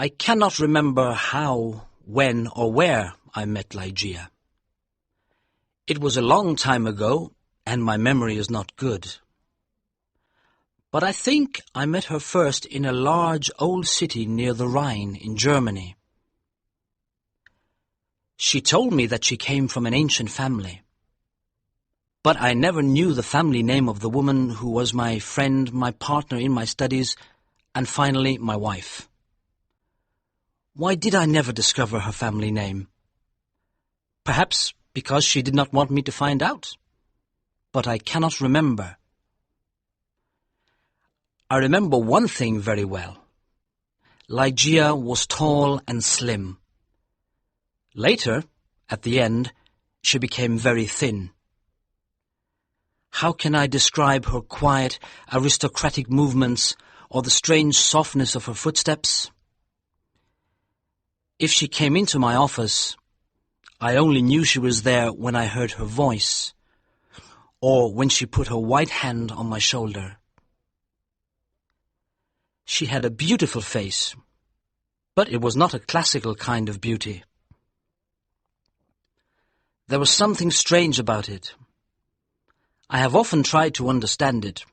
I cannot remember how, when, or where I met Ligeia. It was a long time ago, and my memory is not good. But I think I met her first in a large old city near the Rhine in Germany. She told me that she came from an ancient family. But I never knew the family name of the woman who was my friend, my partner in my studies, and finally my wife. Why did I never discover her family name? Perhaps because she did not want me to find out. But I cannot remember. I remember one thing very well. Ligeia was tall and slim. Later, at the end, she became very thin. How can I describe her quiet, aristocratic movements or the strange softness of her footsteps? If she came into my office, I only knew she was there when I heard her voice, or when she put her white hand on my shoulder. She had a beautiful face, but it was not a classical kind of beauty. There was something strange about it. I have often tried to understand it.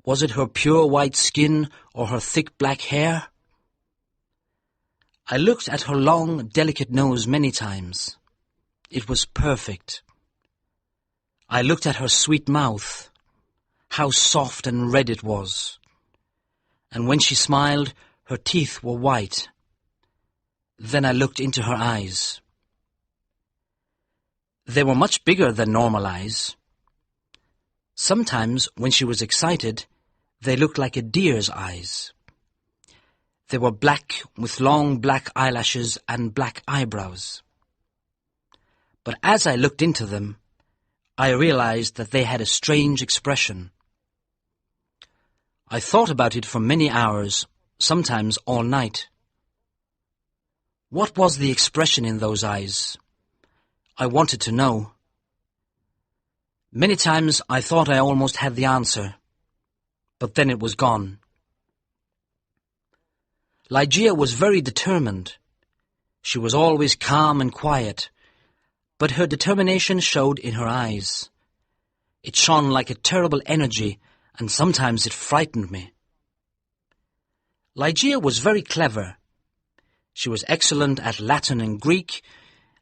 Was it her pure white skin or her thick black hair? I looked at her long, delicate nose many times. It was perfect. I looked at her sweet mouth. How soft and red it was. And when she smiled, her teeth were white. Then I looked into her eyes. They were much bigger than normal eyes. Sometimes, when she was excited, they looked like a deer's eyes. They were black, with long black eyelashes and black eyebrows. But as I looked into them, I realized that they had a strange expression. I thought about it for many hours, sometimes all night. What was the expression in those eyes? I wanted to know. Many times I thought I almost had the answer, but then it was gone. Ligeia was very determined. She was always calm and quiet, but her determination showed in her eyes. It shone like a terrible energy, and sometimes it frightened me. Ligeia was very clever. She was excellent at Latin and Greek,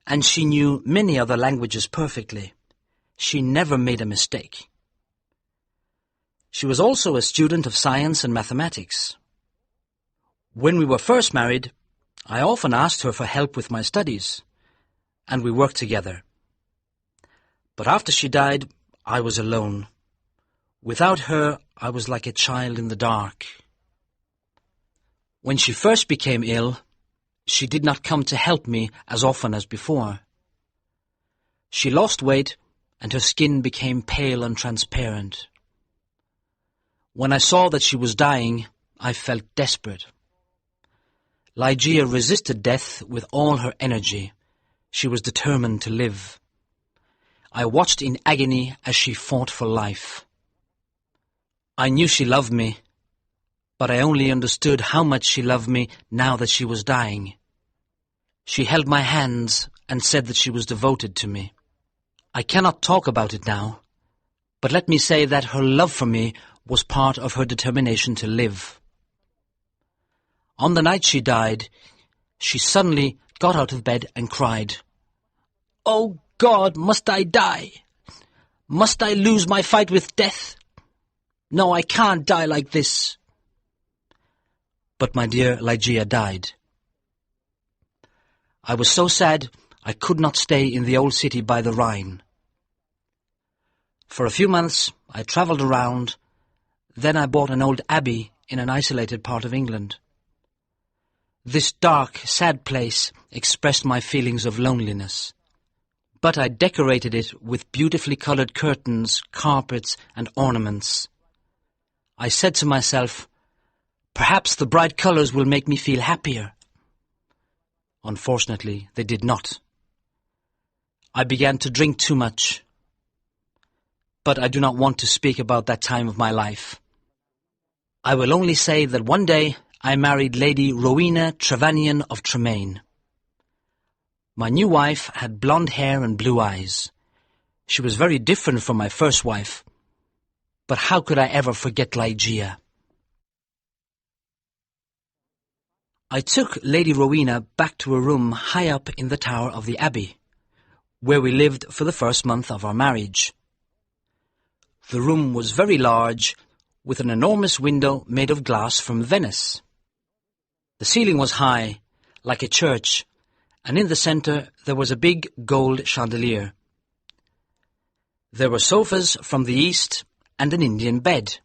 and she knew many other languages perfectly. She never made a mistake. She was also a student of science and mathematics. When we were first married, I often asked her for help with my studies, and we worked together. But after she died, I was alone. Without her, I was like a child in the dark. When she first became ill, she did not come to help me as often as before. She lost weight, and her skin became pale and transparent. When I saw that she was dying, I felt desperate. Ligeia resisted death with all her energy. She was determined to live. I watched in agony as she fought for life. I knew she loved me, but I only understood how much she loved me now that she was dying. She held my hands and said that she was devoted to me. I cannot talk about it now, but let me say that her love for me was part of her determination to live. On the night she died, she suddenly got out of bed and cried, "Oh God, must I die? Must I lose my fight with death? No, I can't die like this." But my dear Ligeia died. I was so sad I could not stay in the old city by the Rhine. For a few months I travelled around, then I bought an old abbey in an isolated part of England. This dark, sad place expressed my feelings of loneliness. But I decorated it with beautifully colored curtains, carpets, and ornaments. I said to myself, perhaps the bright colors will make me feel happier. Unfortunately, they did not. I began to drink too much. But I do not want to speak about that time of my life. I will only say that one day I married Lady Rowena Trevanion of Tremaine. My new wife had blonde hair and blue eyes. She was very different from my first wife, but how could I ever forget Ligeia? I took Lady Rowena back to a room high up in the tower of the abbey, where we lived for the first month of our marriage. The room was very large, with an enormous window made of glass from Venice. The ceiling was high, like a church, and in the centre there was a big gold chandelier. There were sofas from the east and an Indian bed.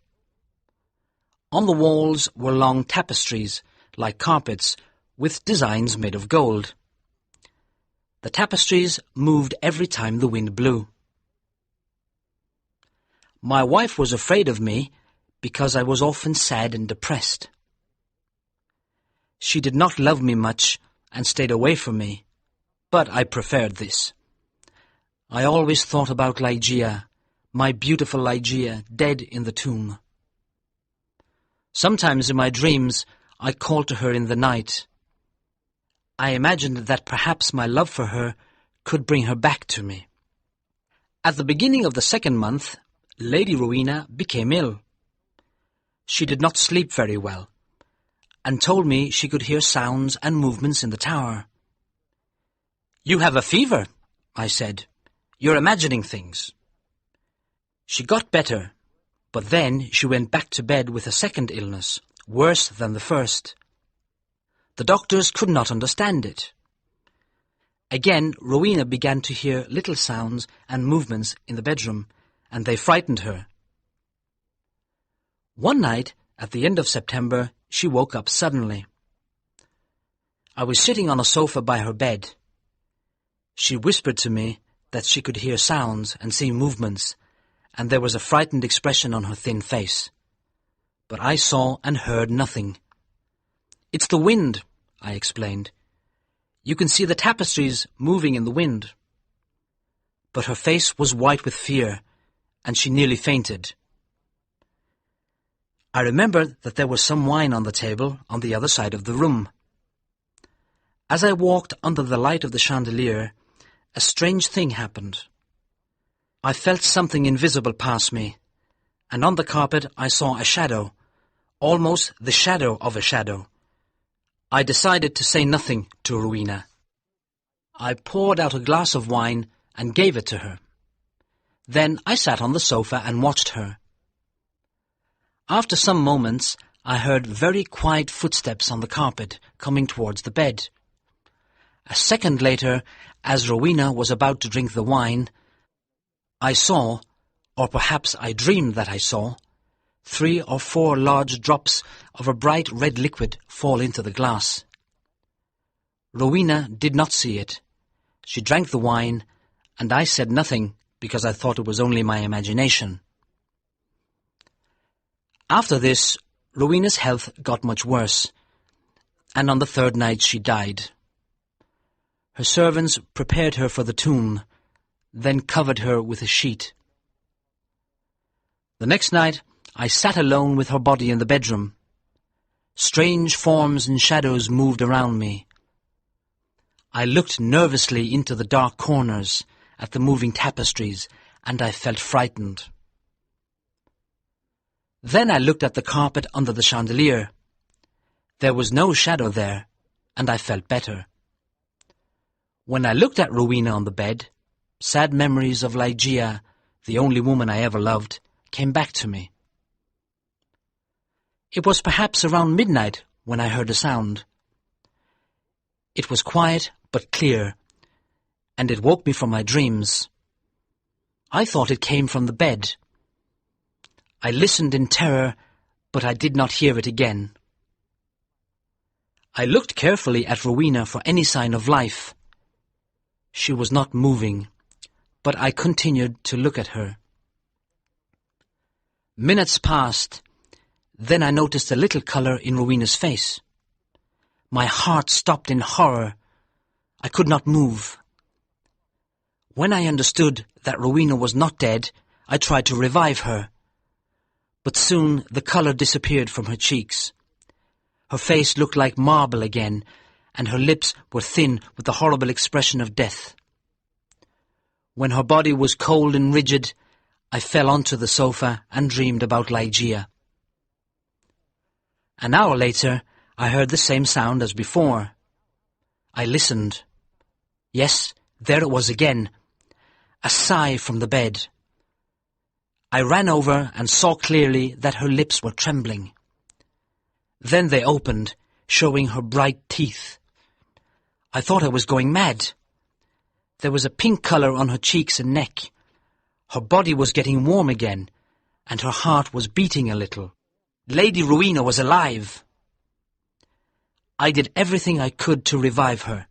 On the walls were long tapestries, like carpets, with designs made of gold. The tapestries moved every time the wind blew. My wife was afraid of me because I was often sad and depressed. She did not love me much and stayed away from me, but I preferred this. I always thought about Ligeia, my beautiful Ligeia, dead in the tomb. Sometimes in my dreams I called to her in the night. I imagined that perhaps my love for her could bring her back to me. At the beginning of the second month, Lady Rowena became ill. She did not sleep very well, and told me she could hear sounds and movements in the tower. "You have a fever," I said. "You're imagining things." She got better, but then she went back to bed with a second illness, worse than the first. The doctors could not understand it. Again, Rowena began to hear little sounds and movements in the bedroom, and they frightened her. One night, at the end of September, she woke up suddenly. I was sitting on a sofa by her bed. She whispered to me that she could hear sounds and see movements, and there was a frightened expression on her thin face. But I saw and heard nothing. "It's the wind," I explained. "You can see the tapestries moving in the wind." But her face was white with fear, and she nearly fainted. I remembered that there was some wine on the table on the other side of the room. As I walked under the light of the chandelier, a strange thing happened. I felt something invisible pass me, and on the carpet I saw a shadow, almost the shadow of a shadow. I decided to say nothing to Rowena. I poured out a glass of wine and gave it to her. Then I sat on the sofa and watched her. After some moments, I heard very quiet footsteps on the carpet coming towards the bed. A second later, as Rowena was about to drink the wine, I saw, or perhaps I dreamed that I saw, 3 or 4 large drops of a bright red liquid fall into the glass. Rowena did not see it. She drank the wine, and I said nothing because I thought it was only my imagination. After this, Rowena's health got much worse, and on the third night she died. Her servants prepared her for the tomb, then covered her with a sheet. The next night I sat alone with her body in the bedroom. Strange forms and shadows moved around me. I looked nervously into the dark corners at the moving tapestries, and I felt frightened. Then I looked at the carpet under the chandelier. There was no shadow there, and I felt better. When I looked at Rowena on the bed, sad memories of Ligeia, the only woman I ever loved, came back to me. It was perhaps around midnight when I heard a sound. It was quiet but clear, and it woke me from my dreams. I thought it came from the bed. I listened in terror, but I did not hear it again. I looked carefully at Rowena for any sign of life. She was not moving, but I continued to look at her. Minutes passed. Then I noticed a little colour in Rowena's face. My heart stopped in horror. I could not move. When I understood that Rowena was not dead, I tried to revive her. But soon the colour disappeared from her cheeks. Her face looked like marble again, and her lips were thin with the horrible expression of death. When her body was cold and rigid, I fell onto the sofa and dreamed about Ligeia. An hour later, I heard the same sound as before. I listened. Yes, there it was again, a sigh from the bed. I ran over and saw clearly that her lips were trembling. Then they opened, showing her bright teeth. I thought I was going mad. There was a pink colour on her cheeks and neck. Her body was getting warm again, and her heart was beating a little. Lady Rowena was alive. I did everything I could to revive her.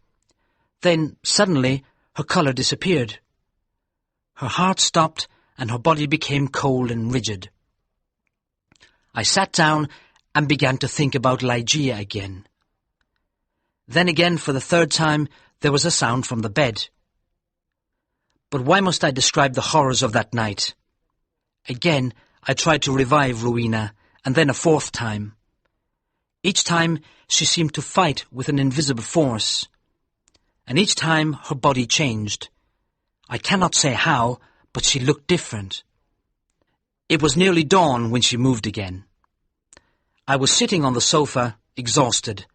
Then, suddenly, her colour disappeared. Her heart stopped, and her body became cold and rigid. I sat down and began to think about Ligeia again. Then again, for the third time, there was a sound from the bed. But why must I describe the horrors of that night? Again, I tried to revive Rowena, and then a fourth time. Each time, she seemed to fight with an invisible force. And each time, her body changed. I cannot say how, but she looked different. It was nearly dawn when she moved again. I was sitting on the sofa, exhausted,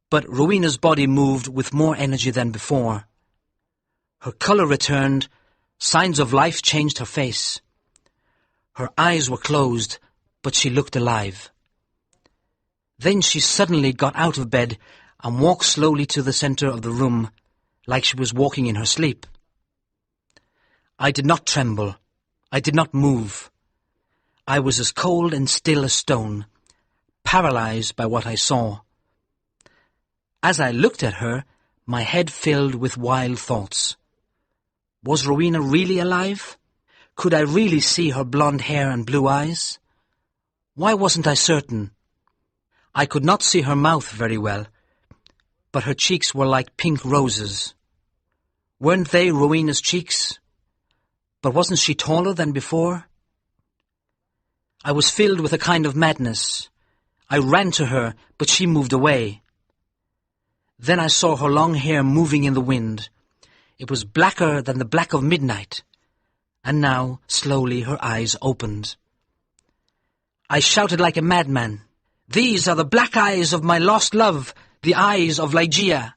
but Rowena's body moved with more energy than before. Her colour returned, signs of life changed her face. Her eyes were closed, but she looked alive. Then she suddenly got out of bed and walked slowly to the centre of the room, like she was walking in her sleep. I did not tremble. I did not move. I was as cold and still as stone, paralyzed by what I saw. As I looked at her, my head filled with wild thoughts. Was Rowena really alive? Could I really see her blonde hair and blue eyes? Why wasn't I certain? I could not see her mouth very well, but her cheeks were like pink roses. Weren't they Rowena's cheeks? But wasn't she taller than before? I was filled with a kind of madness. I ran to her, but she moved away. Then I saw her long hair moving in the wind. It was blacker than the black of midnight. And now, slowly, her eyes opened. I shouted like a madman, "These are the black eyes of my lost love, the eyes of Ligeia."